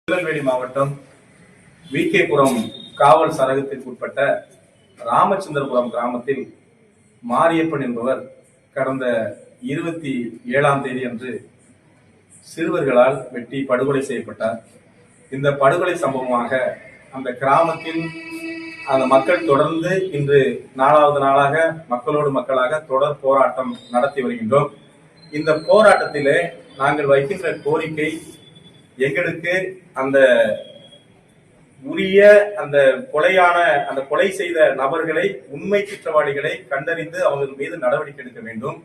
திருநெல்வேலி மாவட்டம் விகேபுரம் காவல் சரகத்திற்குட்பட்ட ராமச்சந்திரபுரம் கிராமத்தில் மாரியப்பன் என்பவர் கடந்த 27ஆம் தேதி அன்று சிறுவர்களால் வெட்டி படுகொலை செய்யப்பட்டார். இந்த படுகொலை சம்பவமாக அந்த கிராமத்தில் அந்த மக்கள் தொடர்ந்து இன்று 4வது நாளாக மக்களோடு மக்களாக தொடர் போராட்டம் நடத்தி வருகின்றோம். இந்த போராட்டத்திலே நாங்கள் வைக்கின்ற கோரிக்கை, எங்களுக்கு அந்த உரிய அந்த கொலை செய்த நபர்களை, உண்மை குற்றவாளிகளை கண்டறிந்து அவர்கள் மீது நடவடிக்கை எடுக்க வேண்டும்.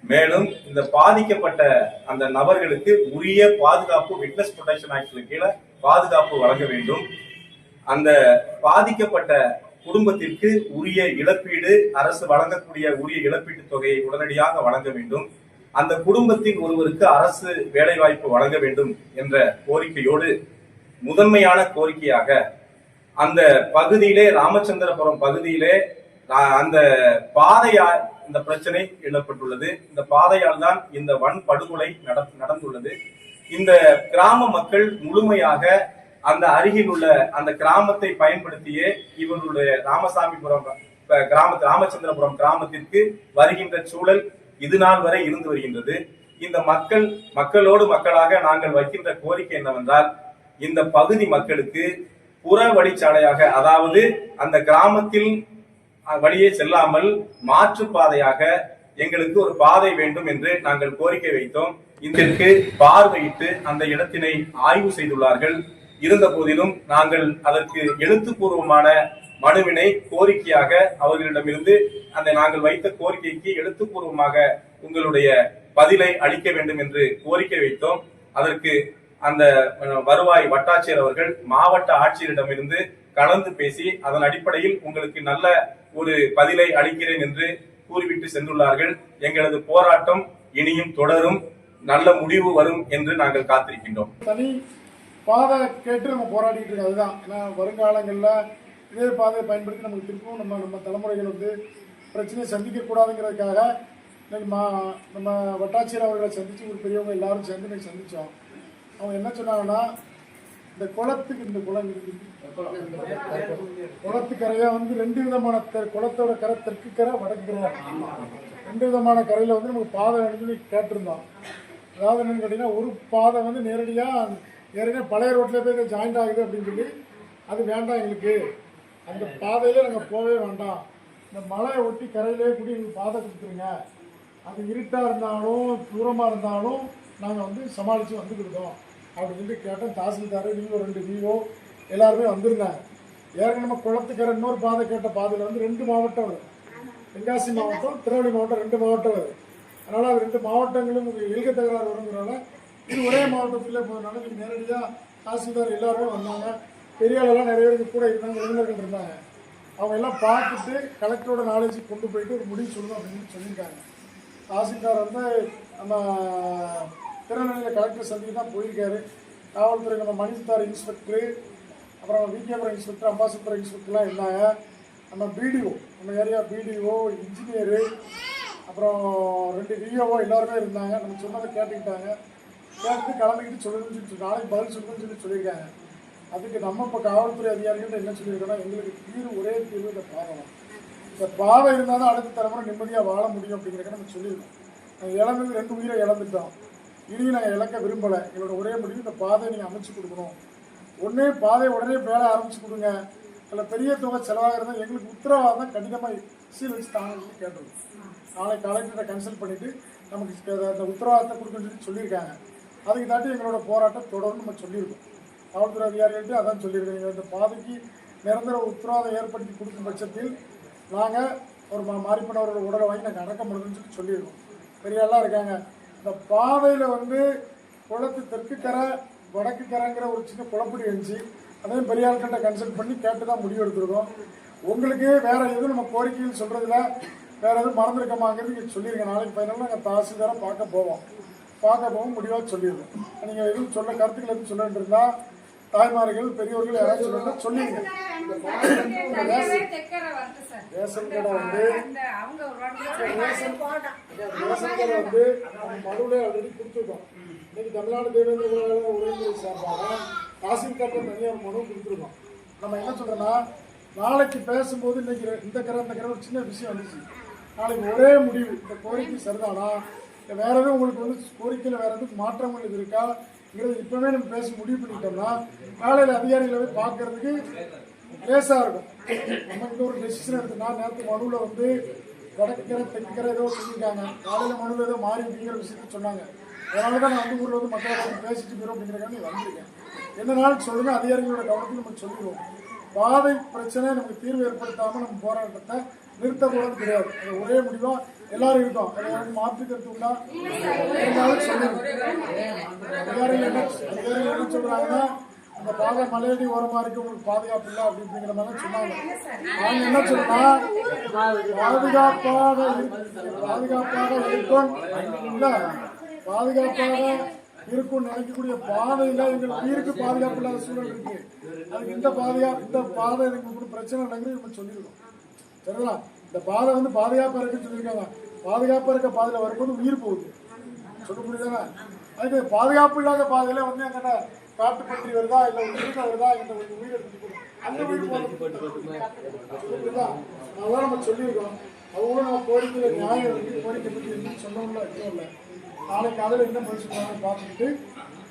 மேலும் இந்த பாதிக்கப்பட்ட அந்த நபர்களுக்கு உரிய பாதுகாப்பு, விட்னஸ் ப்ரொடெக்ஷன் ஆக்ட் கீழே பாதுகாப்பு வழங்க வேண்டும். அந்த பாதிக்கப்பட்ட குடும்பத்திற்கு உரிய இழப்பீடு, அரசு வழங்கக்கூடிய உரிய இழப்பீட்டு தொகையை உடனடியாக வழங்க வேண்டும். அந்த குடும்பத்தின் ஒருவருக்கு அரசு வேலைவாய்ப்பு வழங்க வேண்டும் என்ற கோரிக்கையோடு முதன்மையான கோரிக்கையாக அந்த பகுதியிலே, ராமச்சந்திரபுரம் பகுதியிலே அந்த பாதையால் இந்த பிரச்சனை எழப்பட்டுள்ளது. இந்த பாதையால் தான் இந்த வன் படுகொலை நடந்துள்ளது. இந்த கிராம மக்கள் முழுமையாக அந்த அருகில் உள்ள அந்த கிராமத்தை பயன்படுத்தியே இவர்களுடைய ராமச்சந்திரபுரம் கிராமத்திற்கு வருகின்ற சூழல் இது நாள் வரை இருந்து வருகின்றது. இந்த மக்களோடு மக்களாக நாங்கள் வைக்கின்ற கோரிக்கை என்னவென்றால், இந்த பகுதி மக்களுக்கு புற வழிச்சாலையாக, அதாவது அந்த கிராமத்தில் வழியே செல்லாமல் மாற்றுப்பாதையாக எங்களுக்கு ஒரு பாதை வேண்டும் என்று நாங்கள் கோரிக்கை வைத்தோம். இதற்கு பார்வையிட்டு அந்த இடத்தினை ஆய்வு செய்துள்ளார்கள். இருந்த போதிலும் நாங்கள் அதற்கு எழுத்துப்பூர்வமான மனுவினை கோரிக்கையாக அவர்களிடமிருந்து அந்த நாங்கள் வைத்த கோரிக்கைக்கு எழுத்துப்பூர்வமாக உங்களுடைய பதிலை அளிக்க வேண்டும் என்று கோரிக்கை வைத்தோம். அதற்கு அந்த வருவாய் வட்டாட்சியர் அவர்கள் மாவட்ட ஆட்சியரிடமிருந்து கலந்து பேசி அதன் அடிப்படையில் உங்களுக்கு நல்ல ஒரு பதிலை அளிக்கிறேன் என்று கூறிவிட்டு சென்றுள்ளார்கள். எங்களது போராட்டம் இனியும் தொடரும், நல்ல முடிவு வரும் என்று நாங்கள் காத்திருக்கின்றோம். தனி பாதை கேட்டு நம்ம போராடிட்டு இருக்கோம். அதுதான், ஏன்னா வருங்காலங்களில் இதே பாதையை பயன்படுத்தி நமக்கு திருப்பவும் நம்ம தலைமுறைகள் பிரச்சனையை சந்திக்க கூடாதுங்கிறதுக்காக இன்னைக்கு நம்ம வட்டாட்சியர் அவர்களை சந்திச்சு ஒரு பெரியவங்க எல்லாரும் சேர்ந்து இன்னைக்கு சந்திச்சோம். அவங்க என்ன சொன்னாங்கன்னா, இந்த குளத்துக்கரையா ரெண்டு விதமான குளத்தோட கரை, தெற்கு கரை, வடக்கு கரை, ரெண்டு விதமான கரையில நமக்கு பாதை வேணும்னு கேட்டிருந்தோம். அதாவது என்னன்னு கேட்டீங்கன்னா, ஒரு பாதை நேரடியாக பழைய ரோட்ல போய் ஜாயிண்ட் ஆகுது அப்படின்னு சொல்லி அது வேண்டாம் எங்களுக்கு, அந்த பாதையில நாங்கள் போகவே வேண்டாம், இந்த மலையை ஒட்டி கரையிலே கூடி எங்களுக்கு பாதை கொடுத்துருங்க, அது இருட்டாக இருந்தாலும் தூரமாக இருந்தாலும் நாங்கள் சமாளித்து வந்துக்கிட்டோம் அப்படின்னு சொல்லி கேட்டோம். தாசில்தார், நீங்கள் 2 விஓ எல்லாருமே வந்திருந்தாங்க. ஏற்கனவே நம்ம குளத்துக்கரை இன்னொரு பாதை கேட்ட பாதையில் 2 மாவட்டம் வரும், தென்காசி மாவட்டம், திருநெல்வேலி மாவட்டம், 2 மாவட்டம் வருது. அதனால் அது 2 மாவட்டங்களும் எழுக தகராறு வருங்கிறனால இது ஒரே மாவட்டத்திலே போகிறதுனால நீங்கள் நேரடியாக தாசில்தார் எல்லாருமே வந்தாங்க. பெரிய ஆளெல்லாம் நிறைய பேருக்கு கூட இருந்தாங்க, இளைஞர்கள் இருந்தாங்க. அவங்க எல்லாம் பார்த்துட்டு கலெக்டரோட நாலேஜுக்கு கொண்டு போயிட்டு ஒரு முடிவு சொல்லணும் அப்படின்னு சொல்லியிருக்காங்க. தாசில்தார் நம்ம திருநெல்வேலியில் கலெக்டர் சந்திக்கு தான் போயிருக்காரு. காவல்துறை நம்ம மணித்தார் இன்ஸ்பெக்டரு, அப்புறம் விகேபுரம் இன்ஸ்பெக்டர், அம்பாசிடர் இன்ஸ்பெக்டர்லாம் இருந்தாங்க. நம்ம பிடிஓ, நம்ம ஏரியா பிடிஓ, இன்ஜினியரு, அப்புறம் 2 விஓஓ எல்லாருமே இருந்தாங்க. நம்ம சொன்னதை கேட்டுக்கிட்டாங்க. கேட்டு கிளம்பிக்கிட்டு சொல்லணும்னு நாளைக்கு பதில் சொல்லணும்னு சொல்லியிருக்காங்க. அதுக்கு நம்ம இப்போ காவல்துறை அதிகாரிகள் என்ன சொல்லியிருக்கோன்னா, எங்களுக்கு ஒரே தீர்வு இந்த பாதை தான். இந்த பாதை இருந்தால் தான் அடுத்த தலைமுறை நிம்மதியாக வாழ முடியும் அப்படிங்கிறத நம்ம சொல்லியிருக்கோம். நாங்கள் இழந்தது 2 உயிரை இழந்துட்டோம், இனியும் நாங்கள் இழக்க விரும்பலை. எங்களோட ஒரே முடிவு, இந்த பாதையை நீங்கள் அமைச்சு கொடுக்கணும். ஒன்றே பாதையை உடனே வேலை ஆரம்பிச்சு கொடுங்க, அதில் பெரிய தொகை செலவாகிறதா எங்களுக்கு உத்தரவாதம் கடினமாக சீல் வச்சு தாங்க சொல்லி கேட்டிருக்கோம். நாளைக்கு கலெக்டரை கன்சல்ட் பண்ணிவிட்டு நமக்கு அந்த உத்தரவாதத்தை கொடுக்கணும்னு சொல்லியிருக்காங்க. அதுக்கு தாண்டி எங்களோட போராட்டம் தொடர்ந்து நம்ம சொல்லியிருக்கோம். காவல்துறை அதிகாரிகள்ட்டு அதான் சொல்லியிருக்கோம். இந்த பாதைக்கு நிரந்தர உத்தரவாதம் ஏற்படுத்தி கொடுக்கும் பட்சத்தில் நாங்கள் ஒரு மாரிப்பனவரோட உடலை வாங்கி நாங்கள் அடக்கம் பண்ணணும்னு சொல்லியிருக்கோம். பெரிய ஆளாக இருக்காங்க. இந்த பாதையில் குளத்து தெற்கு கரை, வடக்கு கரைங்கிற ஒரு சின்ன குழப்படி இருந்துச்சு. அதையும் பெரிய ஆள்கிட்ட கன்சல்ட் பண்ணி கேட்டு தான் முடிவு எடுத்துருக்கோம். உங்களுக்கு வேறு எதுவும் நம்ம கோரிக்கைன்னு சொல்கிறதுல வேறு எதுவும் மறந்துருக்கமாங்கிறது நீங்கள் சொல்லியிருக்கேன். நாளைக்கு ஃபைனலாக நாங்கள் தாசில்தாரை பார்க்க போவோம் முடிவாக சொல்லிடுவோம். நீங்கள் எதுவும் கருத்துக்கள் எதுவும் சொல்ல வேண்டியிருந்தால் தாய்மார்கள், பெரியவர்கள் யாராவது சொல்லிடுங்க. ரேஷன் கடை மனுவிலே ஆல்ரெடி கொடுத்துருக்கோம். இன்னைக்கு தமிழ்நாடு தேவேந்திர உறவுமுறை சார்பாக தாசில்தார்ல தனியார் மனு கொடுத்துருக்கோம். நம்ம என்ன சொல்றோம்னா, நாளைக்கு பேசும்போது இன்னைக்கு இந்த கரை ஒரு சின்ன விஷயம் வந்துச்சு, நாளைக்கு ஒரே முடிவு, இந்த கோரிக்கை சரிதானா, இல்லை வேற எதுவும் உங்களுக்கு வந்து கோரிக்கையில் வேற எதுவும் மாற்றங்கள் இருக்காங்கிறது இப்பவே நம்ம பேசி முடிவு பண்ணிட்டோம்னா காலையில் அதிகாரிகளை போய் பார்க்கறதுக்கு லேசாக இருக்கும். நம்ம இந்த ஒரு டெசிஷன் எடுத்தோம்னா, நேற்று மனுவில் வந்து வடக்கரை தெற்கரை ஏதோ சொல்லியிருக்காங்க, காலையில் மனுவில் ஏதோ மாறி அப்படிங்கிற விஷயத்த சொன்னாங்க. அதனால தான் நான் வந்து ஊரில் வந்து மக்களை வந்து பேசிட்டு போயிடும் அப்படிங்கிறக்காண்டி வந்திருக்கேன். என்னன்னாலும் சொல்லுங்க, அதிகாரிகளோட கவனத்தில் நம்ம சொல்லிடுவோம். பாதை பிரச்சனை நமக்கு தீர்வு ஏற்படுத்தாமல் நம்ம போராட்டத்தை நிறுத்தக்கூடாது கிடையாது. அது ஒரே முடிவாக எல்லாரும் இருக்கோம். அதை வந்து மாற்று கருத்து உண்டா இருந்தாலும் சொல்லுங்க. அதிகாரிகள் என்ன சொல்றாங்கன்னா, அந்த பாதை மலையடி ஓரமா இருக்கு, உங்களுக்கு பாதுகாப்பு இல்லை அப்படிங்கிற மாதிரி சொன்னாங்க. நாங்க என்ன சொல்றோம்னா, பாதுகாப்பாக இருக்கும் நினைக்கக்கூடிய பாதையில எங்கள் உயிருக்கு பாதுகாப்பு இல்லாத சூழல் இருக்கு. அதுக்கு இந்த பாதை எங்களுக்கு பிரச்சனை இல்லைங்கிறது நம்ம சொல்லிடுவோம். சரிங்களா? இந்த பாதை வந்து பாதுகாப்பா இருக்குன்னு சொல்லியிருக்காங்க. பாதுகாப்பா இருக்க பாதையில வரும்போது உயிர் போகுது, சொல்ல முடியுதானே? அதுக்கு பாதுகாப்பு இல்லாத பாதையில வந்து எங்கிட்ட காட்டு பற்றி வருதா, இல்லை உயிரிட்ட வருதா, என்ற ஒரு உயிர் எடுத்துட்டு அந்த உயிர் புரியுதா? அதெல்லாம் நம்ம சொல்லியிருக்கோம். அவங்களும் நம்ம கோரிக்கையில நியாயம் இருக்கு, கோரிக்கை பற்றி சொன்னோம்ல இல்லை. நாளைக்கு காலையில் என்ன பதில் சொல்றாங்க பார்த்துக்கிட்டு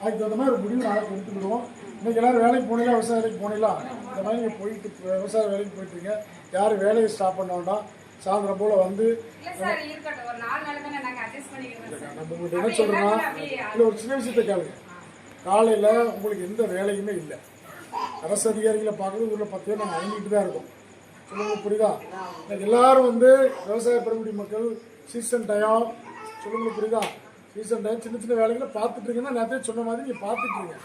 அதுக்கு தகுந்த மாதிரி ஒரு முடிவு நாளைக்கு எடுத்துக்கிடுவோம். இன்னைக்கு எல்லாரும் வேலைக்கு போனீங்களா, விவசாய வேலைக்கு போனீங்களா? இந்த மாதிரி நீங்கள் போயிட்டு விவசாய வேலைக்கு போயிட்டுருங்க. யாரும் வேலையை ஸ்டாப் பண்ண வேண்டாம். சாயந்தரம் போல் வந்து நம்ம உங்கள்கிட்ட என்ன சொல்கிறோன்னா, இல்லை ஒரு சின்ன விஷயத்தை கேளுங்க. காலையில் உங்களுக்கு எந்த வேலையுமே இல்லை, அரசு அதிகாரிகளை பார்க்குறது ஊரில் 10 பேர் நாங்கள் அணுகிட்டு தான் இருக்கோம். சொல்லுங்க, புரியுதா? இன்னைக்கு எல்லாரும் வந்து விவசாய பெருங்குடி மக்கள் சீசன் டயம், சொல்லுங்க புரியுதா, சீசன் டைம் சின்ன சின்ன வேலைகளை பார்த்துட்டு இருக்கீங்கன்னா நேரத்தையே சொன்ன மாதிரி நீங்கள் பார்த்துட்டு இருக்கீங்க.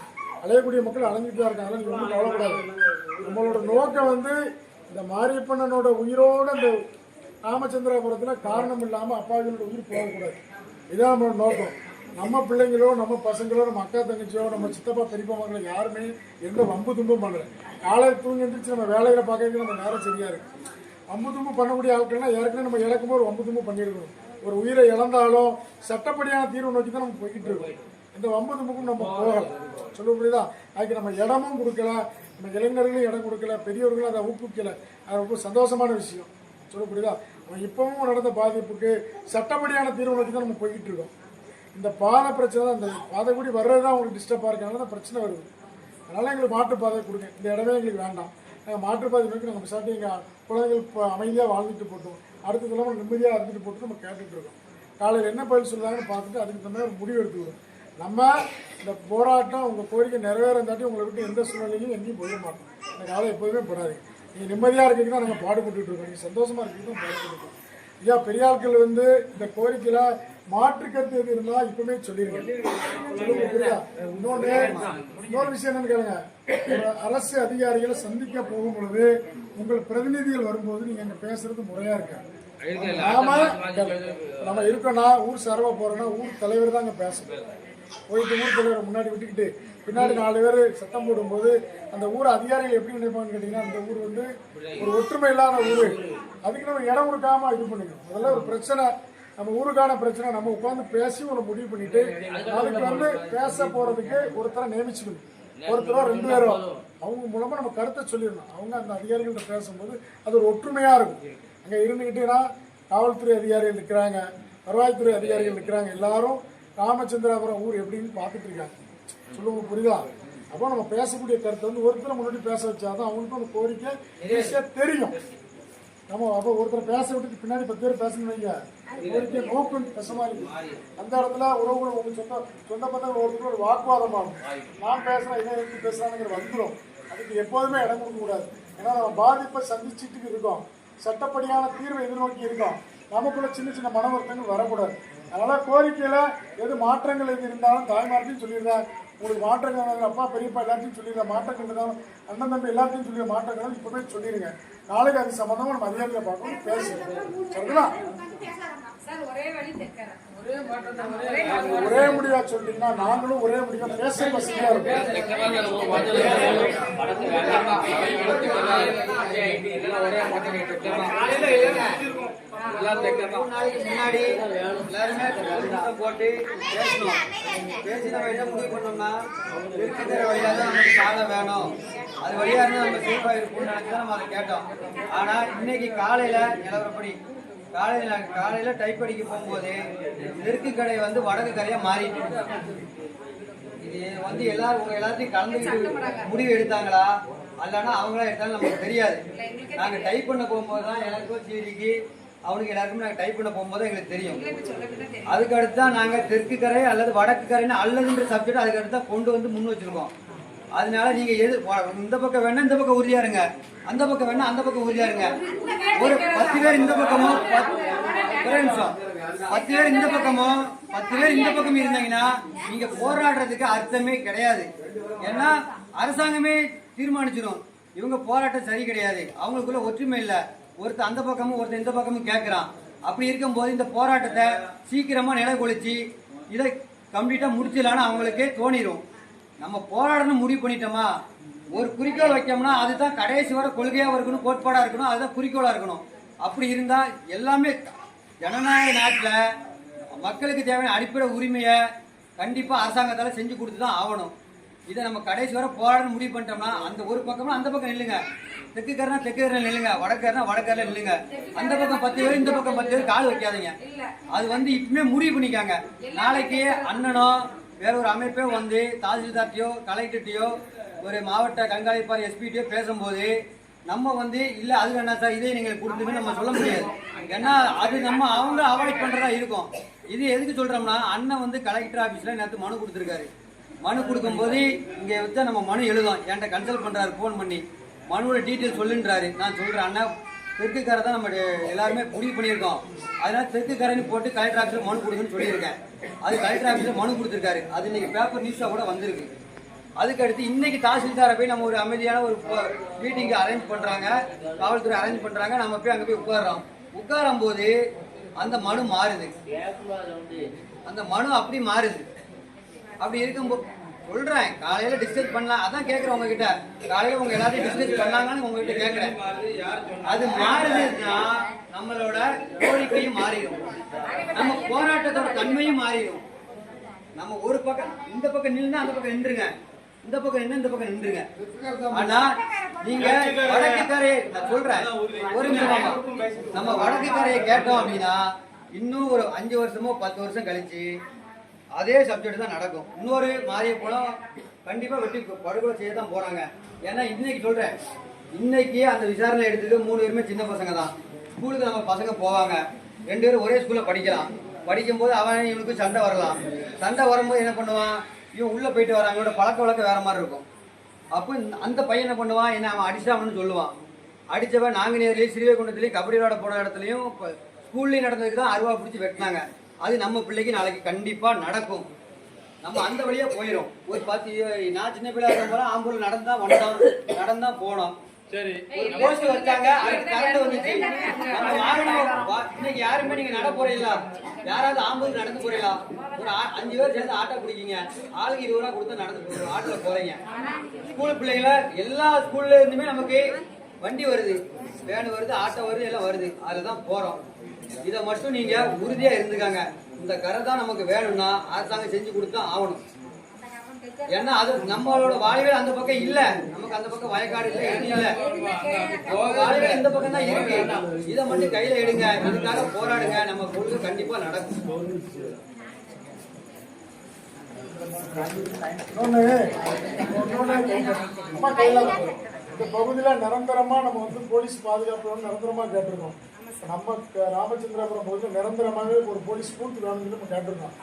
அலையக்கூடிய மக்கள் அலைஞ்சிட்டு தான் இருக்காங்க. நீங்கள் ஒன்றும் கவலைப்படாது. நம்மளோட நோக்கம் வந்து இந்த மாரியப்பண்ணனோட உயிரோட இந்த ராமச்சந்திராபுரத்தில் காரணம் இல்லாமல் அப்பாவிகளோட உயிர் போகக்கூடாது. இதான் நம்மளோட நோக்கம். நம்ம பிள்ளைங்களோ, நம்ம பசங்களோ, நம்ம அக்கா தங்கச்சியோ, நம்ம சித்தப்பா பெரியப்பா மக்களை யாருமே எந்த வம்பு தும்பும் பண்ணல. காலையில் தூங்கி எழுந்திரிச்சு நம்ம வேலைகளை பார்க்கறதுக்கு நம்ம நேரம் சரியாக இருக்கு. வம்பு தும்பு பண்ணக்கூடிய ஆட்கள்லாம் ஏற்கனவே நம்ம இழக்கும்போது ஒரு வம்பு தும்பு பண்ணியிருக்கணும். ஒரு உயிரை இழந்தாலும் சட்டப்படியான தீர்வு நோக்கி தான் நம்ம போய்கிட்டு இருக்கோம். இந்த வம்பு தும்புக்கும் நம்ம போகலாம், சொல்ல புரியுதா? அதுக்கு நம்ம இடமும் கொடுக்கல, நம்ம இளைஞர்களும் இடம் கொடுக்கல, பெரியவர்களும் அதை ஊக்குவிக்கல. அது ரொம்ப சந்தோஷமான விஷயம், சொல்ல புரியுதா? இப்பவும் நடந்த பாதிப்புக்கு சட்டப்படியான தீர்வு நோக்கி தான் நம்ம போய்கிட்டு இருக்கோம். இந்த பாதை பிரச்சனை தான், இந்த பாதை கூடி வர்றது தான் உங்களுக்கு டிஸ்டர்பாக இருக்கனால தான் பிரச்சனை வருது. அதனால எங்களுக்கு மாற்றுப்பாதை கொடுங்க. இந்த இடமே எங்களுக்கு வேண்டாம். நாங்கள் மாற்றுப்பாதை நோக்கி நாங்கள் சாட்டி எங்கள் குழந்தைகள் இப்போ அமைதியாக வாழ்ந்துட்டு போட்டோம், அடுத்த தலைமுறை நிம்மதியாக இருந்துட்டு போட்டு நம்ம கேட்டுட்டு இருக்கோம். காலையில் என்ன பதில் சொல்லுறாங்கன்னு பார்த்துட்டு அதுக்கு தகுந்த ஒரு முடிவு எடுத்துக்கிறோம். நம்ம இந்த போராட்டம் உங்கள் கோரிக்கை நிறைவேறந்தாட்டி உங்களை விட்டு எந்த சூழ்நிலையும் எங்கேயும் போயிட மாட்டோம். இந்த காலம் எப்போதுமே போடாது. நீங்கள் நிம்மதியாக இருக்கிறது தான் நாங்கள் பாடுபட்டு இருக்கோம், நீங்கள் சந்தோஷமாக இருக்கிறது தான் பாடுபட்டு இருக்கோம். ஐயா, பெரியாட்கள் வந்து இந்த கோரிக்கையில் மாற்று கருத்து எது இருந்தால் இப்பவுமே சொல்லிடுங்க. இன்னொரு விஷயம் என்னன்னு கேளுங்க, அரசு அதிகாரிகளை சந்திக்க போகும் பொழுது உங்கள் பிரதிநிதிகள் வரும்போது நீங்க அங்க பேசுறது முறையா இருக்காது. நம்ம இருக்கோம்னா ஊர் சார்பா போறோம்னா ஊர் தலைவர் தான் அங்க பேசணும். போயிட்டு ஊர் தலைவரை முன்னாடி விட்டுக்கிட்டு பின்னாடி 4 பேர் சத்தம் போடும்போது அந்த ஊர் அதிகாரிகள் எப்படி நினைப்பாங்கன்னு கேட்டீங்கன்னா, அந்த ஊர் வந்து ஒரு ஒற்றுமை இல்லாத ஊர், அதுக்கு நம்ம இடம் கொடுக்காம இது பண்ணிக்கணும். அதெல்லாம் ஒரு பிரச்சனை, நம்ம ஊருக்கான பிரச்சனை. நம்ம உட்காந்து பேசி ஒரு முடிவு பண்ணிட்டு அதுக்கு வந்து பேச போறதுக்கு ஒருத்தரை நியமிச்சுக்கணும். ஒருத்தரோ 2 பேரோ அவங்க மூலமா நம்ம கருத்தை சொல்லிடணும். அவங்க அந்த அதிகாரிகள்கிட்ட பேசும்போது அது ஒரு ஒற்றுமையா இருக்கும். அங்க இருந்துகிட்டீங்கன்னா காவல்துறை அதிகாரிகள் இருக்கிறாங்க, வருவாய்த்துறை அதிகாரிகள் இருக்கிறாங்க, எல்லாரும் ராமச்சந்திராபுரம் ஊர் எப்படின்னு பார்த்துட்டு இருக்காங்க. சொல்லுங்க, புரியுதா? அப்போ நம்ம பேசக்கூடிய கருத்தை வந்து ஒருத்தரை முன்னாடி பேச வச்சாதான் அவங்களுக்கும் அந்த கோரிக்கை ஈஸியா தெரியும். நம்ம அப்போ ஒருத்தர் பேச விட்டுட்டு பின்னாடி 10 பேர் பேசணும் வைங்க, கோரிக்கை நோக்கம் கஷ்டமா இருக்கு. அந்த இடத்துல உறவுகள் உங்க சொந்த பந்தங்கள் ஒருத்தர் ஒரு வாக்குவாதம் ஆகும். நான் பேசுறேன், இதை எப்படி பேசுறாங்கிற வந்துடும். அதுக்கு எப்போதுமே இடம் கொடுக்க கூடாது. ஏன்னா நம்ம பாதிப்பை சந்திச்சுட்டு இருக்கோம், சட்டப்படியான தீர்வை எதிர்நோக்கி இருக்கோம். நமக்குள்ள சின்ன சின்ன மன வருத்தங்கள் வரக்கூடாது. அதனால கோரிக்கையில எது மாற்றங்கள் எது இருந்தாலும் தாய்மார்ட்டையும் சொல்லிடுறேன். உங்களுக்கு மாற்றங்கள் அப்பா பெரியப்பா எல்லாத்தையும் சொல்லிடுறேன். மாற்றங்கள் இருந்தாலும் அண்ணன் தம்பி எல்லாத்தையும் சொல்லிடுற மாற்றங்கள் இப்பவே சொல்லிடுங்க. நாளைக்கு அது சம்பந்தமா நம்ம அதிகாரிகளை பார்க்கணும், பேசுறோம். சரிங்களா? ஒரே முடிவா சொல்லிட்டீங்கன்னா நாங்களும் ஒரே முடிவா பேச வசதியா இருக்கும். 3 நாளைக்கு முன்னாடி எல்லாருமே கூட்டம் போட்டு பேசணும். பேசி நம்ம என்ன முடிவு பண்ணோம்னா இருக்கிற வழியாக தான் நமக்கு சாலை வேணும், அது வழியாக இருந்தால் நம்ம சேஃபாக இருக்கும்னு நினைச்சு தான் நம்ம அதை கேட்டோம். ஆனால் இன்னைக்கு காலையில் நிலவரப்படி காலையில் டைப் அடிக்க போகும்போது தெற்கு கடை வந்து வடக்கு கரையாக மாறிட்டு இது வந்து எல்லாத்தையும் கலந்துக்கிட்டு முடிவு எடுத்தாங்களா அல்லனா அவங்களா எடுத்தாலும் நமக்கு தெரியாது. நாங்கள் டைப் பண்ண போகும்போது தான் எனக்கும் சீரிக்கு அவனுக்கு எல்லாருக்குமே நாங்கள் டைப் பண்ண போகும்போது எங்களுக்கு தெரியும். அதுக்கு அடுத்து தான் நாங்கள் தெற்கு கரை அல்லது வடக்கு கரைன்னு அல்லதுன்ற சப்ஜெக்ட் அதுக்கு அடுத்து தான் கொண்டு வந்து முன் வச்சிருக்கோம். அதனால நீங்க இந்த பக்கம் வேணா இந்த பக்கம் உறுதியா இருங்க, அந்த பக்கம் வேணா அந்த பக்கம் உறுதியா இருங்க. ஒரு 10 பேர் இந்த பக்கமோ 10 பேர் இந்த பக்கமோ 10 பேர் இந்த பக்கம் இருந்தாங்கன்னா நீங்க போராடுறதுக்கு அர்த்தமே கிடையாது. ஏன்னா அரசாங்கமே தீர்மானிச்சிடும் இவங்க போராட்டம் சரி கிடையாது, அவங்களுக்குள்ள ஒற்றுமை இல்லை, ஒருத்தர் அந்த பக்கமும் ஒருத்தர் இந்த பக்கமும் கேட்கறான். அப்படி இருக்கும்போது இந்த போராட்டத்தை சீக்கிரமா நிலைகொழிச்சு இதை கம்ப்ளீட்டா முடிச்சிடலான்னு அவங்களுக்கே தோணிடும். நம்ம போராடணும் முடிவு பண்ணிட்டோமா, ஒரு குறிக்கோள் வைக்கோம்னா அதுதான் கடைசி வரை கொள்கையாக இருக்கணும், கோட்பாடாக இருக்கணும், அதுதான் குறிக்கோளாக இருக்கணும். அப்படி இருந்தால் எல்லாமே ஜனநாயக நாட்டில் மக்களுக்கு தேவையான அடிப்படை உரிமையை கண்டிப்பாக அரசாங்கத்தால் செஞ்சு கொடுத்து தான் ஆகணும். இதை நம்ம கடைசி வரை போராடணும் முடிவு பண்ணிட்டோம்னா அந்த ஒரு பக்கம்னா அந்த பக்கம் நில்லுங்க, தெற்குக்காரனா தெற்குக்காரில் நில்லுங்க, வடக்காரனா வடக்காரில் நில்லுங்க. அந்த பக்கம் 10 பேர் இந்த பக்கம் 10 பேர் கால் வைக்காதீங்க. அது வந்து இப்பவுமே முடிவு பண்ணிக்காங்க. நாளைக்கு அண்ணனோ வேற ஒரு அமைப்பே வந்து தாசில்தார்ட்டையோ கலெக்டர்ட்டையோ ஒரு மாவட்ட கண்காணிப்பாளர் எஸ்பிடியோ பேசும்போது நம்ம வந்து இல்லை அது வேணாம் சார் இதே நீங்கள் கொடுத்துன்னு நம்ம சொல்ல முடியாது. ஏன்னா அது நம்ம அவங்க அவாய்ட் பண்ணுறதா இருக்கும். இது எதுக்கு சொல்கிறோம்னா அண்ணன் வந்து கலெக்டர் ஆஃபீஸில் நேற்று மனு கொடுத்துருக்காரு. மனு கொடுக்கும்போது இங்கே வச்சா நம்ம மனு எழுதும், என்கிட்ட கன்சல்ட் பண்ணுறாரு ஃபோன் பண்ணி மனுவோட டீட்டெயில் சொல்லுன்றாரு. நான் சொல்கிறேன் அண்ணா தெற்குக்காரை தான் நம்ம எல்லாருமே முடிவு பண்ணியிருக்கோம், அதனால தெற்குக்காரன்னு போட்டு கலெக்டர் ஆஃபீஸில் மனு கொடுக்குன்னு சொல்லியிருக்கேன். அது கலெக்டர் ஆஃபீஸில் மனு கொடுத்துருக்காரு, அது இன்னைக்கு பேப்பர் நியூஸாக கூட வந்திருக்கு. அதுக்கடுத்து இன்னைக்கு தாசில்தாரை போய் நம்ம ஒரு அமைதியான ஒரு மீட்டிங்கு அரேஞ்ச் பண்ணுறாங்க, காவல்துறை அரேஞ்ச் பண்ணுறாங்க, நம்ம போய் அங்கே போய் உட்காரும் போது அந்த மனு மாறுது, அந்த மனு அப்படி மாறுது. அப்படி இருக்கும்போது சொல்றேன் காலையில டிஸ்கஸ் பண்ணலாம், அதான் கேட்கறேன் உங்ககிட்ட, காலையில உங்க எல்லாத்தையும் டிஸ்கஸ் பண்ணாங்கன்னு உங்ககிட்ட கேட்கறேன். அது மாறுதுன்னா நம்மளோட கோரிக்கையும் மாறிடும், நம்ம போராட்டத்தோட தன்மையும் மாறிடும். நம்ம ஒரு பக்கம் இந்த பக்கம் நின்று அந்த பக்கம் நின்றுங்க, இந்த பக்கம் நின்று இந்த பக்கம் நின்றுங்க. ஆனா நீங்க வடக்கு கரையை நான் சொல்றேன் ஒரு நிமிஷம், நம்ம வடக்கு கரையை கேட்டோம் அப்படின்னா இன்னும் ஒரு 5 வருஷமோ 10 வருஷம் கழிச்சு அதே சப்ஜெக்ட் தான் நடக்கும். இன்னொரு மாறிய போனால் கண்டிப்பாக வெட்டி படுகொலை செய்ய தான் போகிறாங்க. ஏன்னா இன்னைக்கு சொல்கிறேன், இன்னைக்கு அந்த விசாரணை எடுத்துட்டு 3 பேருமே சின்ன பசங்க தான். ஸ்கூலுக்கு நம்ம பசங்க போவாங்க, 2 பேரும் ஒரே ஸ்கூலில் படிக்கலாம். படிக்கும்போது அவன் இவனுக்கு சண்டை வரலாம், சண்டை வரும்போது என்ன பண்ணுவான், இவன் உள்ளே போயிட்டு வரான், இவனோட பழக்க வழக்கம் வேறு மாதிரி இருக்கும். அப்போ அந்த பையன் என்ன பண்ணுவான், என்ன அவன் அடிச்சான்னு சொல்லுவான். அடித்தவன் நாங்குநேர்லேயும் ஸ்ரீவைகுண்டத்துலேயும் கபடி விளையாட போன இடத்துலையும் ஸ்கூல்லையும் நடந்ததுக்கு தான் அருவா பிடிச்சி வெட்டினாங்க. அது நம்ம பிள்ளைக்கு நாளைக்கு கண்டிப்பா நடக்கும். நம்ம அந்த வழியா போயிடும். ஒரு 10 நான் சின்ன பிள்ளை இருக்கும்போது ஆம்பூர்ல நடந்தா போனோம். சரி போஸ்ட் வச்சாங்க, அதுக்கு கரண்ட் வந்துச்சு. நம்ம வாகனம் இன்னைக்கு யாருமே நீங்க நட போறீங்களா, யாராவது ஆம்பூர் நடந்து போறீங்களா, ஒரு 5 பேர் சேர்ந்து ஆட்டோ பிடிக்கிங்க, ஆளுக்கு 20 ரூபா கொடுத்து நடந்து ஆட்டோல போறீங்க. ஸ்கூல் பிள்ளைங்கள எல்லா ஸ்கூல்ல இருந்துமே நமக்கு வண்டி வருது, வேன் வருது, ஆட்டோ வருது, எல்லாம் வருது, அதுலதான் போறோம். இதை மட்டும் நீங்க உறுதியா இருந்துக்காங்க. இந்த கரை தான் நமக்கு வேணும்னா அரசாங்கம் செஞ்சு கொடுத்தா ஆகணும். ஏன்னா அது நம்மளோட வாழ்வே அந்த பக்கம் இல்ல, நமக்கு அந்த பக்கம் வயக்காடு இல்ல, எதுவும் இல்ல, வாழ்வே இந்த பக்கம் தான் இருக்கு. இதை மட்டும் கையில எடுங்க, இதுக்காக போராடுங்க, நம்ம கொள்கை கண்டிப்பா நடக்கும். இந்த பகுதியில நிரந்தரமா நம்ம வந்து போலீஸ் பாதுகாப்பு நிரந்தரமா கேட்டிருக்கோம். நம்ம ராமச்சந்திரபுரம் பகுதியில் நிரந்தரமாகவே ஒரு போலீஸ் பூத் வேணும்னு நம்ம கேட்டிருக்கோம்.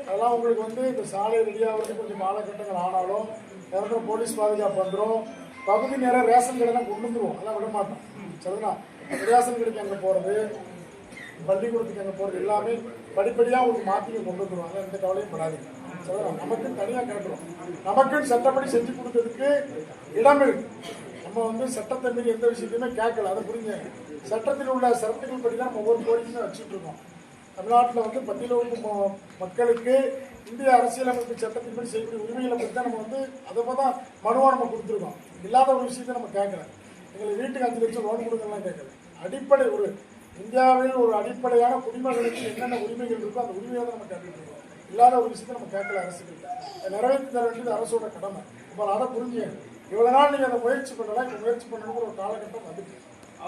அதெல்லாம் உங்களுக்கு வந்து இந்த சாலை ரெடியாகிறதுக்கு கொஞ்சம் காலகட்டங்கள் ஆனாலும் நிரந்தர போலீஸ் பாதுகாப்பு வந்துடும். பகுதி நேரம் ரேஷன் கடை தான் கொண்டு வந்துருவோம், அதெல்லாம் விட மாட்டோம். சரிங்களா, ரேஷன் கடைக்கு அங்கே போகிறது, பள்ளிக்கூடத்துக்கு அங்கே போகிறது எல்லாமே படிப்படியாக உங்களுக்கு மாற்றிக்க கொண்டு வந்துருவாங்க. எந்த கவலையும் படாதீங்க. சரிங்களா, நமக்குன்னு தனியாக கேட்டுரும், நமக்குன்னு சட்டப்படி செஞ்சு கொடுத்ததுக்கு இடம் இருக்கு. நம்ம வந்து சட்டத்தை மீறி எந்த விஷயத்தையுமே கேட்கல, அதை புரிஞ்சு சட்டத்தில் உள்ள சரத்துக்கள் படி தான் நம்ம ஒவ்வொரு கோரிக்கையுமே வச்சுட்டு இருக்கோம். தமிழ்நாட்டில் வந்து பட்டியல் வகுப்பு மக்களுக்கு இந்திய அரசியலமைப்பு சட்டத்தின்படி செய்யக்கூடிய உரிமைகளை பற்றி தான் நம்ம வந்து அதை தான் மனுவாக நம்ம கொடுத்துருக்கோம். இல்லாத ஒரு விஷயத்தை நம்ம கேட்கல. எங்களுக்கு வீட்டுக்கு 5 லட்சம் லோன் கொடுக்கலாம் கேட்கல. அடிப்படை ஒரு இந்தியாவில் ஒரு அடிப்படையான குடிமகனுக்கு என்னென்ன உரிமைகள் இருக்கோ அந்த உரிமையை தான் நம்ம கேட்டுட்டு இருக்கோம். இல்லாத ஒரு விஷயத்தை நம்ம கேட்கல அரசுகிட்ட. அதை நிறைவேற்றி தர வேண்டியது அரசோட கடமை. இப்போ அதை புரிஞ்சுங்க. இவ்வளவு நாள் நீங்க அதை முயற்சி பண்ணலாம், இப்போ முயற்சி பண்ணணுங்கிற ஒரு காலகட்டம் வந்துட்டு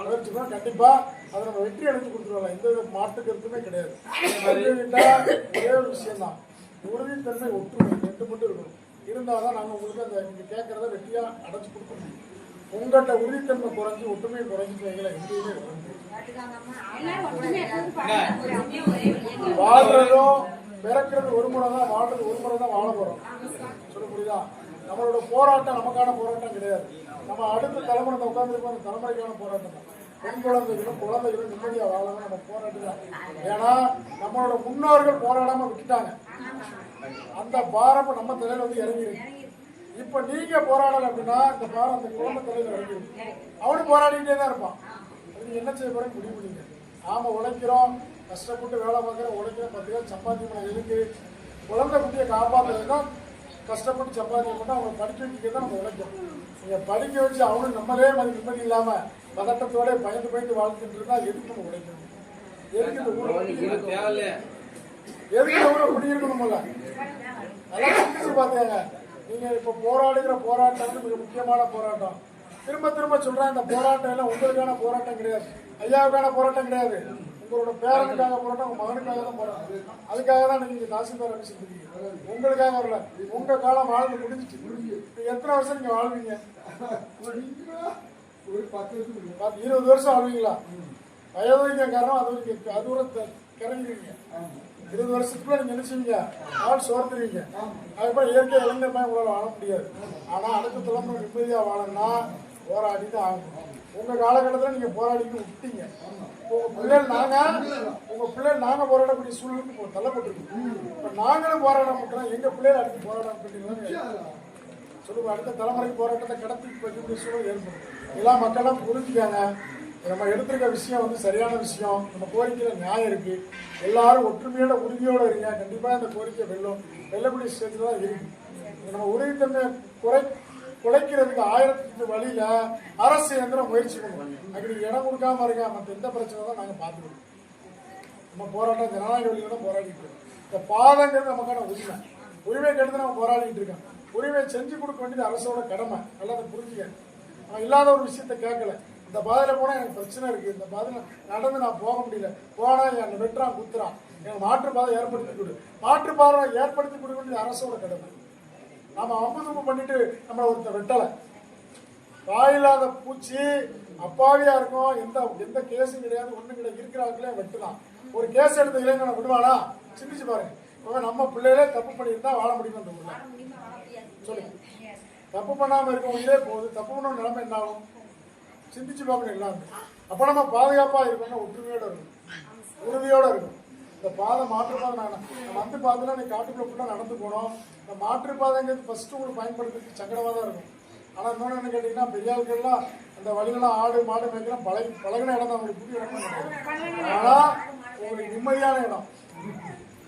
முயற்சி பண்ணா கண்டிப்பா அதை நம்ம வெற்றி அடைஞ்சு கொடுத்துருவாங்க. எந்த வித மாற்று கருத்துமே கிடையாது. ஒரே ஒரு விஷயம் தான், உறுதித்தன்மை ஒற்றுமை ரெண்டு மட்டும் இருக்கணும். இருந்தாதான் நாங்கள் உங்களுக்கு அந்த நீங்க கேட்கறத வெற்றியா அடைச்சு கொடுக்க முடியும். உங்கள்கிட்ட உறுதித்தன்மை குறைஞ்சி ஒற்றுமை குறைஞ்சிட்டு வைங்களா எங்கேயுமே வாழ்றதும் பிறக்கிறது ஒரு முறை தான், வாழ்றது ஒரு முறை தான் வாழ போறோம். சொல்ல புரியுதா? நம்மளோட போராட்டம் நமக்கான போராட்டம் கிடையாது. நம்ம அடுத்த தலைமுறை உட்கார்ந்துருக்கோம், அந்த தலைமுறைக்கான போராட்டம் தான். பெண் குழந்தைகளும் நிம்மதியா வாழணும் நம்ம போராட்டம் தான். ஏன்னா நம்மளோட முன்னோர்கள் போராடாம விட்டுட்டாங்க. அந்த பாரம் நம்ம தலையில வந்து இறங்கிருக்கு. இப்ப நீங்க போராடல அப்படின்னா இந்த பாரம் அந்த குழந்தை தலையில இறங்கிருக்கு. அவனும் போராடிக்கிட்டே தான் இருப்பான். நீங்க என்ன செய்ய போறேன்னு முடிவு பண்ணிங்க. நாம உழைக்கிறோம், கஷ்டப்பட்டு வேலை பார்க்குறோம், உழைக்கிறோம், 10 பேர் சம்பாதிக்கணும். எதுக்கு? குழந்தை குட்டியை காப்பாற்றுறதுதான் கஷ்டப்பட்டு சம்பாதிக்க மட்டும் அவங்க படிக்க வைக்க தான் நம்ம உழைக்கிறோம். நீங்க படிக்க வச்சு அவனும் நம்மளே மாதிரி நிம்மதி இல்லாம பதட்டத்தோட பயந்து வாழ்ந்துட்டு இருந்தா எதுக்கு நம்ம உழைக்கணும்? எதுக்கு இந்த ஊரை குடியிருக்கணும்ல? அதெல்லாம் சிந்திச்சு பார்த்தாங்க. நீங்க இப்ப போராடுகிற போராட்டம் வந்து மிக முக்கியமான போராட்டம். திரும்ப திரும்ப சொல்றேன், இந்த போராட்டம் எல்லாம் உங்களுக்கான போராட்டம் கிடையாது, ஐயாவுக்கான போராட்டம் கிடையாது. உங்களோட பேரனுக்காக போராட்டம், உங்க மகனுக்காக தான் போராட்டம். அதுக்காக தான் நீங்க தாசில்தார் ஆஃபீஸ் இருக்கீங்க. உங்களுக்காக வரல. உங்க காலம் வாழ்ந்து முடிஞ்சிச்சு. நீங்க எத்தனை வருஷம் நீங்க வாழ்வீங்க? ஒரு 20 வருஷம் வாழ்வீங்களா? வயதுக்கு காரணம் அது தூரம் கிறங்கிருவீங்க. 20 வருஷத்துக்குள்ள நீங்க நினைச்சீங்க ஆள் சோர்த்துருவீங்க. அதுக்கப்புறம் இயற்கை இளைஞர்மா உங்களால் வாழ முடியாது. ஆனா அடுத்த தலைமுறை நிம்மதியா வாழணும்னா போராடி தான் ஆகணும். உங்க காலகட்டத்தில் நீங்க போராடிட்டு விட்டீங்க. உங்க பிள்ளைகள் நாங்க போராடக்கூடிய சூழ்நிலைக்கு தள்ளப்பட்டிருக்கோம். இப்ப நாங்களும் போராட மாட்டோம். எங்க பிள்ளைகள் அடுத்து போராட சொல்லுங்க. அடுத்த தலைமுறைக்கு போராட்டத்தை கடத்தி வைக்கக்கூடிய சூழல் ஏற்படும். எல்லாம் மக்களும் புரிஞ்சுக்காங்க. நம்ம எடுத்திருக்க விஷயம் வந்து சரியான விஷயம். நம்ம கோரிக்கையில நியாயம் இருக்கு. எல்லாரும் ஒற்றுமையோட உறுதியோட இருங்க. கண்டிப்பா இந்த கோரிக்கை வெல்லக்கூடிய ஸ்டேஜ்ல தான் இருக்கு. நம்ம உறுதித்தன்மை குலைக்கிறதுக்கு 1000 வழியில அரசு இயந்திரம் முயற்சி பண்ணுவோம். அதுக்கு இடம் கொடுக்காம இருக்க மற்ற எந்த பிரச்சனை தான் நாங்க பாத்துக்கணும். நம்ம போராட்டம் ஜனநாயக வழியில தான் போராடிட்டு இருக்கோம். இந்த பாதங்கிறது நமக்கான உரிமை கெடுத்து நம்ம போராடிட்டு இருக்கோம். உரிமை செஞ்சு கொடுக்க வேண்டியது அரசோட கடமை. நல்லா அதை புரிஞ்சுக்க. நான் இல்லாத ஒரு விஷயத்த கேட்கல. இந்த பாதையில போனா எனக்கு பிரச்சனை இருக்கு, இந்த பாதையில நடந்து நான் போக முடியல, போனா என் வெட்டுறான் குத்துறான், எனக்கு மாற்றுப்பாதை ஏற்படுத்தி கொடு. மாற்றுப்பாதை ஏற்படுத்தி கொடுக்க வேண்டியது அரசோட கடமை. நாம அம்புதும்பு பண்ணிட்டு நம்மளை ஒருத்தர் வெட்டலை. வாயில்லாத பூச்சி அப்பாவியா இருக்கும். எந்த கேஸும் கிடையாது, ஒண்ணும் கிடையாது, இருக்கிற ஆட்களே வெட்டுதான். ஒரு கேஸ் எடுத்த இளைஞனை விடுவானா? சிந்திச்சு பாருங்க. இப்போ நம்ம பிள்ளைகளே தப்பு பண்ணியிருந்தா வாழ முடியுமா இந்த ஊர்ல? சொல்லுங்க. தப்பு பண்ணாம இருக்கவங்களே போகுது, தப்பு பண்ண நிலைமை என்ன ஆகும்? சிந்திச்சு பார்க்கணும் எல்லாருமே. அப்ப நம்ம பாதுகாப்பா இருக்கணும், ஒற்றுமையோட இருக்கும், உறுதியோட இருக்கும். இந்த பாதை மாற்றுப்பாதை நம்ம வந்து பார்த்தோம்னா நீ காட்டுக்குள்ள ஃபுல்லாக நடந்து போனோம். இந்த மாற்றுப்பாதைங்கிறது ஃபர்ஸ்ட் உங்களுக்கு பயன்படுத்துறதுக்கு சங்கடமாக தான் இருக்கும். ஆனால் இன்னொன்று என்ன கேட்டீங்கன்னா, பெரிய ஆட்கள்லாம் அந்த வழியெல்லாம் ஆடு மாடு மேய்க்கலாம் பழகின இடம் தான், உங்களுக்கு புதிய இடம். ஆனால் உங்களுக்கு நிம்மதியான இடம்.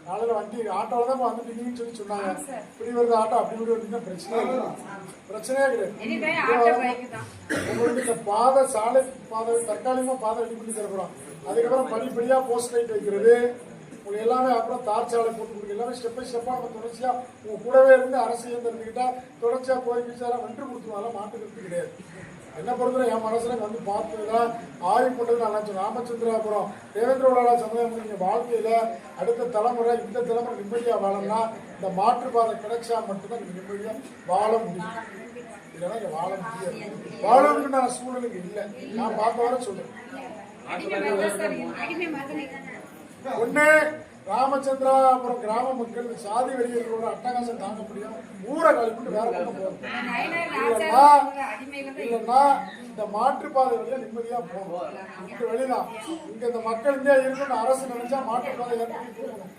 காலையில் வண்டி ஆட்டோவில் தான் வந்துட்டீங்கன்னு சொன்னாங்க. இப்படி வருது ஆட்டோ, அப்படி இப்படி வந்தீங்கன்னா பிரச்சனையே கிடையாது. உங்களுக்கு இந்த பாதை சாலை பாதை தற்காலிகமாக பாதை ரெடி பண்ணி தரப்போம். அதுக்கப்புறம் படிப்படியாக போஸ்ட் லைட் வைக்கிறது, உங்களுக்கு எல்லாமே அப்புறம் தார் சாலை போட்டு கொடுக்க, எல்லாமே ஸ்டெப் பை ஸ்டெப்பாக நம்ம தொடர்ச்சியாக உங்கள் கூடவே இருந்து அரசியல் தெரிஞ்சுக்கிட்டா தொடர்ச்சியாக கோரிக்கை வென்று கொடுத்துருவாங்க. மாற்றுக்கிறது கிடையாது. என்ன பொறுத்தவரை என் மனசுல வந்து பார்த்துதான் ஆய்வு பண்ணது நல்லா சொன்னேன். ராமச்சந்திராபுரம் தேவேந்திர உலக சமுதாயம் நீங்க வாழ்க்கையில அடுத்த தலைமுறை இந்த தலைமுறை நிம்மதியா வாழணும்னா இந்த மாற்றுப்பாதை கிடைச்சா மட்டும்தான் நீங்க நிம்மதியா வாழ முடியும். இல்லைன்னா இங்க வாழ முடியாது. வாழறதுக்கு நான் சூழலுக்கு இல்லை. நான் பார்த்த வர சொல்றேன். ஒண்ணு ராமச்சந்திராபுரம் கிராம மக்கள் சாதி வெளியேறோட அட்டகாசம் தாங்க முடியும். ஊரை கழிப்பிட்டு வேற பக்கம் போகணும். இல்லைன்னா இந்த மாற்றுப்பாதை வழியா நிம்மதியா போகணும். இந்த வெளிதான் இங்க இந்த மக்கள் இங்கே இருக்கணும்னு அரசு நினைச்சா மாற்றுப்பாதை ஏற்படுத்தி போகணும்.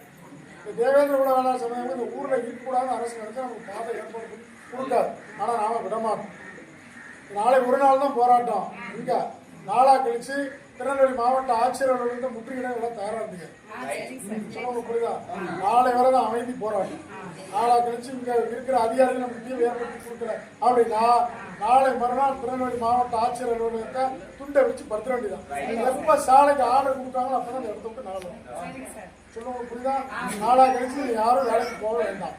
இந்த தேவேந்திர குல வேளாண் சமுதாயம் இந்த ஊர்ல இருக்கக்கூடாதுன்னு அரசு நினைச்சா நமக்கு பாதை ஏற்பாடு கொடுக்காது. ஆனா நாம விடமாட்டோம். நாளை ஒரு நாள் தான் போராட்டம். இங்க நாளா கழிச்சு திருநெல்வேலி மாவட்ட ஆட்சியர் அலுவலகத்தை முற்றுகிட எல்லாம் தயாரா இருந்தீங்க. சொல்லுங்க புரியுதா? நாளை வரை தான் அமைதி போராட்டம். நாளா கழிச்சு இங்க இருக்கிற அதிகாரிகள் நமக்கு தீர்வு ஏற்படுத்தி கொடுக்கல அப்படின்னா நாளை மறுநாள் திருநெல்வேலி மாவட்ட ஆட்சியர் அலுவலகத்தை துண்டை வச்சு படுத்த வேண்டியதான். எப்ப சாலைக்கு ஆர்டர் கொடுத்தாங்களோ அப்பதான் அந்த இடத்த விட்டு நாள் சொல்லுங்க புரியுதா? நாளா கழிச்சு யாரும் வேலைக்கு போக வேண்டாம்.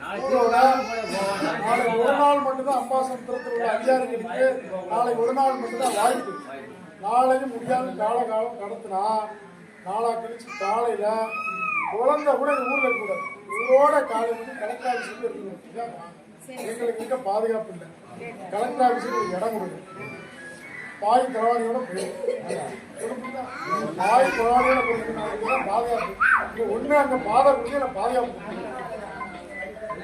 நாளை ஒரு நாள் மட்டும்தான் அம்பாசமுத்திரத்தில் உள்ள அதிகாரிகளுக்கு நாளை ஒரு நாள் மட்டும்தான் வாய்ப்பு. நாளையும் முடியாது காலம் கடத்தினா நாளா கழிச்சு காலையில குழந்தை கூட ஊர்ல இருக்கக்கூடாது. ஊரோட காலை வந்து கலெக்டர் ஆஃபீஸுக்கு இருக்கணும். எங்களுக்கு இருக்க பாதுகாப்பு இல்லை. கலெக்டர் ஆஃபீஸுக்கு இடம் கொடுக்கும். பாய் தரவாணியோட போயிடும். பாய் தரவாணியோட போயிருக்கணும் பாதுகாப்பு. ஒண்ணு அங்க பாதுகாப்பு இல்லை, பாதுகாப்பு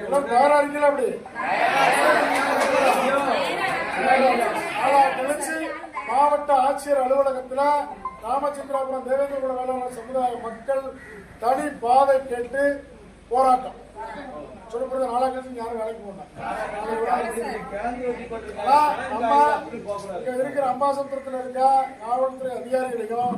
எல்லாம் தயாரா இருக்கீங்களா? அப்படி கழிச்சு மாவட்ட ஆட்சியர் அலுவலகத்துல ராமச்சந்திராபுரம் தேவேந்திரகுல வேளாண் சமுதாய மக்கள் தனி பாதை கேட்டு போராட்டம். சொல்லப்படுறது நாளா கழிச்சு யாரும் வேலைக்கு போனாங்க. இங்க இருக்கிற அம்பாசமுத்திரத்தில் இருக்க காவல்துறை அதிகாரிகளையும்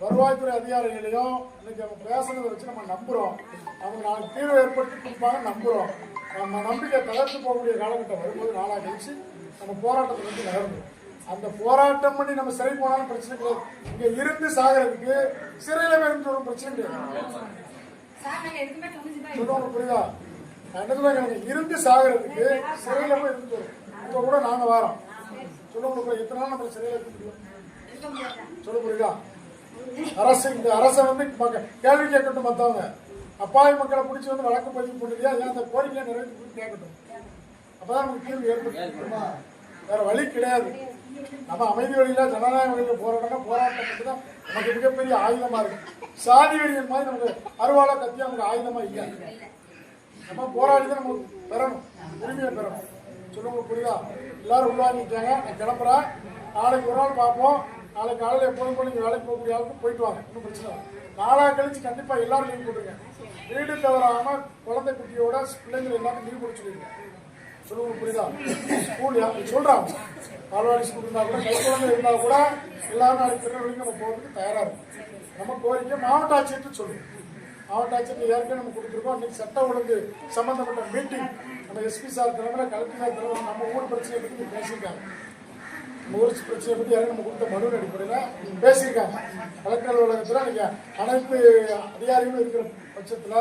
வருவாய்த்துறை அதிகாரிகளையும் இன்னைக்கு நம்ம பேசுனதை வச்சு நம்ம நம்புறோம். அவங்க நாளைக்கு தீர்வு ஏற்படுத்தி கொடுப்பாங்க நம்புறோம். நம்ம நம்பிக்கை தளர்த்து போகக்கூடிய காலகட்டம் வரும்போது நாளா கழிச்சு நம்ம போராட்டத்தை வந்து நகர்ந்தோம். அந்த போராட்டம் பண்ணி நம்ம சிறை போனாலும் பிரச்சனை கிடையாது. இங்க இருந்து சாகிறதுக்கு சிறையில இருந்து ஒரு பிரச்சனை கிடையாது. சொல்லுவாங்க புரியுதா? எனக்கு இருந்து சாகிறதுக்கு சிறையில போய் இருந்து இப்ப கூட நாங்க வரோம். சொல்லுவாங்க எத்தனை நாள் நம்ம சிறையில இருக்க முடியும்? சொல்ல புரியுதா? அரசு இந்த அரசை வந்து கேள்வி கேட்கட்டும். மற்றவங்க அப்பாவி மக்களை பிடிச்சி வந்து வழக்கு பதிவு பண்ணுறியா ஏன் அந்த கோரிக்கையை நிறைவேற்றி கேட்கட்டும். அப்பதான் நமக்கு தீர்வு ஏற்படுத்துமா? வேற வழி கிடையாது. நம்ம அமைதி வழியில ஜனநாயக வழியில போராட்டம் மட்டும்தான் நமக்கு மிகப்பெரிய ஆயுதமா இருக்கு. சாதி வழியின் மாதிரி நமக்கு அருவாளை கத்தியா நமக்கு ஆயுதமா இல்லை. நம்ம போராடிதான் நம்ம பெறணும், உரிமையை பெறணும். சொல்லுங்க புரியுதா? எல்லாரும் உள்வாங்கிட்டாங்க. நான் கிளம்புறேன். நாளைக்கு ஒரு நாள் பார்ப்போம். நாளைக்கு காலையில் எப்போதும் போல நீங்கள் வேலைக்கு போகக்கூடிய ஆளுக்கு போயிட்டு வாங்க. ஒன்றும் பிரச்சனை இல்லை. நாளா கழிச்சு கண்டிப்பா எல்லாரும் லீவ் போட்டுருங்க. வீடு தவறாம குழந்தை குட்டியோட பிள்ளைங்களை எல்லாரும் லீவ் போட்டு சொல்லிடுங்க. சொல்லுங்க புரியுதா? ஸ்கூல் சொல்றாங்க பால்வாடி ஸ்கூல் இருந்தா கூட கை குழந்தை இருந்தா கூட எல்லாரும் நாளைக்கு திருநெல்வேலிக்கு நம்ம போகிறதுக்கு தயாரா இருக்கும். நம்ம கோரிக்கை மாவட்ட ஆட்சியர்கிட்ட சொல்லுங்க. மாவட்ட ஆட்சியர் ஏற்கனவே நம்ம கொடுத்துருக்கோம். இன்னைக்கு சட்ட ஒழுங்கு சம்பந்தப்பட்ட மீட்டிங் நம்ம எஸ்பி சார் தலைமையில கலெக்டர் சார் தலைமையில நம்ம ஊர் பிரச்சனையை பற்றி பேசியிருக்காங்க. நம்ம ஊர் பிரச்சனையை பற்றி யாரும் நம்ம கொடுத்த மனு அடிப்படையில் பேசியிருக்காங்க. கலெக்டர் அலுவலகத்தில் நீங்க அனைத்து அதிகாரிகளும் இருக்கிற பட்சத்தில்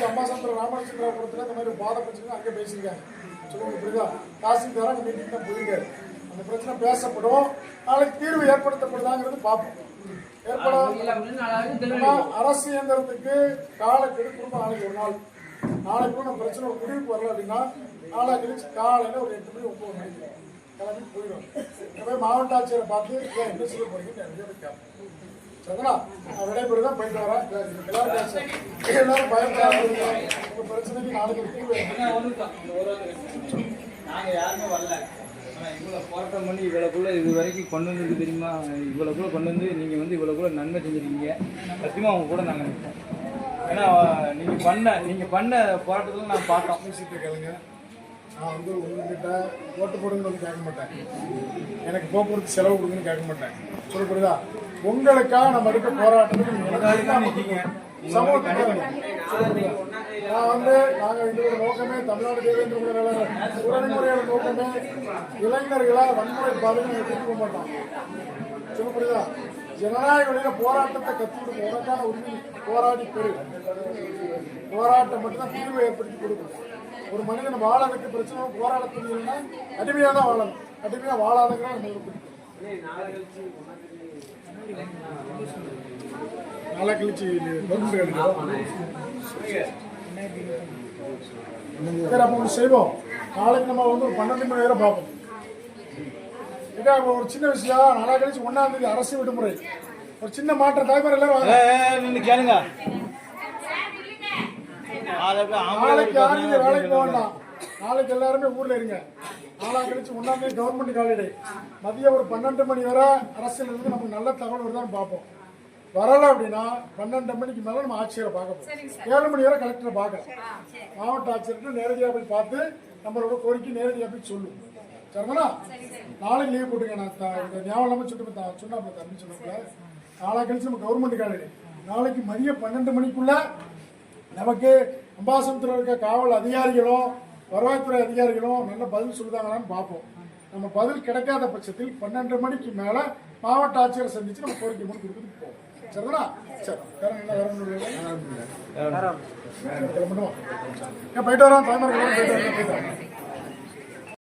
அம்பாசமுத்திரம் ராமச்சந்திராபுரத்தில் இந்த மாதிரி பாத பிரச்சனை அங்கே பேசியிருக்காங்க. சொல்லுங்க புரியுதா? தாசில்தார் அந்த மீட்டிங் தான் போயிருக்காரு. அந்த பிரச்சனை பேசப்படும். நாளைக்கு தீர்வு ஏற்படுத்தப்படுதாங்கிறது பார்ப்போம். அரசு இயந்திரத்துக்கு காலக்கெடு குடும்பம் நாளைக்கு ஒரு நாள். நாளைக்கு நம்ம பிரச்சனை ஒரு முடிவுக்கு வரல அப்படின்னா நாளை கழிச்சு காலையில ஒரு 8 மணி 9 மணிக்கு கிளம்பி போயிடும். போய் மாவட்ட ஆட்சியரை பார்த்து என்ன செய்ய போறீங்கன்னு கேட்பேன். சரிங்களா? நான் விடைபெறுதான் போயிட்டு வரேன். எல்லாரும் பயன்படாத உங்க பிரச்சனைக்கு நாளைக்கு தீர்வு. நாங்க யாருமே வரல. இவ்வளோ போராட்டம் பண்ணி இவ்வளோக்குள்ள இது வரைக்கும் கொண்டு வந்தது தெரியுமா? இவ்வளோக்குள்ள கொண்டு வந்து நீங்கள் வந்து இவ்வளோக்குள்ள நன்மை செஞ்சுருக்கீங்க. சத்தியமாக அவங்க கூட நாங்கள் நிற்போம். ஏன்னா நீங்கள் பண்ண போராட்டத்தில் நான் பார்த்தோம். பேசிட்டு கேளுங்க. நான் வந்து உங்ககிட்ட ஓட்டு போடுங்கன்னு வந்து கேட்க மாட்டேன். எனக்கு போக்குவரத்து செலவு கொடுங்கன்னு கேட்க மாட்டேன். சொல்ல புரியுதா? உங்களுக்காக நம்ம எடுக்க போராட்டத்துக்கு சமூகத்துக்கு நான் வந்து நாங்கள் இதோட நோக்கமே தமிழ்நாடு தேவேந்திர உடன்முறையான நோக்கமே இளைஞர்களை வன்முறை பாதையில் எடுத்துக்க மாட்டோம். சொல்ல புரியுதா? ஜனநாயக வழியில போராட்டத்தை கற்றுக் உனக்கான உரிமை போராடி பெரு. போராட்டம் மட்டும்தான் தீர்வை ஏற்படுத்தி கொடுக்கும். ஒரு மனிதன் வாழறதுக்கு பிரச்சனை போராட துணியல்னா அடிமையாக தான் வாழணும். அடிமையாக வாழாதங்கிறா நம்ம நாளை கழிச்சு அப்போ செய்வோம். நாளைக்கு நம்ம வந்து ஒரு 12 மணி நேரம் பார்ப்போம். ஒரு சின்ன விஷயம். நாளை கழிச்சு 1ஆம் தேதி அரசு விடுமுறை. ஒரு சின்ன மாற்றம் தலைமுறை எல்லாரும் கேளுங்க. நாளைக்கு யாரும் வேலைக்கு போகலாம். நாளைக்கு எல்லாருமே ஊர்ல இருங்க. நாளா கழிச்சு 1ஆம் தேதி கவர்மெண்ட் ஹாலிடே. மதியம் ஒரு 12 மணி வரை அரசியல் இருந்து நமக்கு நல்ல தகவல் வருதான்னு பார்ப்போம். வரல அப்படின்னா 12 மணிக்கு மேல நம்ம ஆட்சியரை பார்க்க போறோம். 7 மணி வரை கலெக்டரை பார்க்கலாம். மாவட்ட ஆட்சியர்கிட்ட நேரடியாக போய் பார்த்து நம்மளோட கோரிக்கை நேரடியாக போய் சொல்லுவோம். சரிங்களா? நாளைக்கு லீவ் போட்டுங்க. நான் இந்த ஞாபகம் இல்லாமல் சொன்னாப்புல தம்பி சொன்னாப்புல நாளை கழிச்சு நம்ம கவர்மெண்ட் காலையில் நாளைக்கு மதியம் 12 மணிக்குள்ள நமக்கு அம்பாசமுத்திரம் இருக்க காவல் அதிகாரிகளும் வருவாய்த்துறை அதிகாரிகளும் நல்ல பதில் சொல்லுதாங்களான்னு பார்ப்போம். நம்ம பதில் கிடைக்காத பட்சத்தில் 12 மணிக்கு மேல மாவட்ட ஆட்சியரை சந்திச்சு நம்ம கோரிக்கை மனு கொடுத்துட்டு போவோம். சரிங்களா? சரி, வேற என்ன வேற ஒன்றும் இல்லையா? போயிட்டு வரோம். போயிட்டு வரேன்.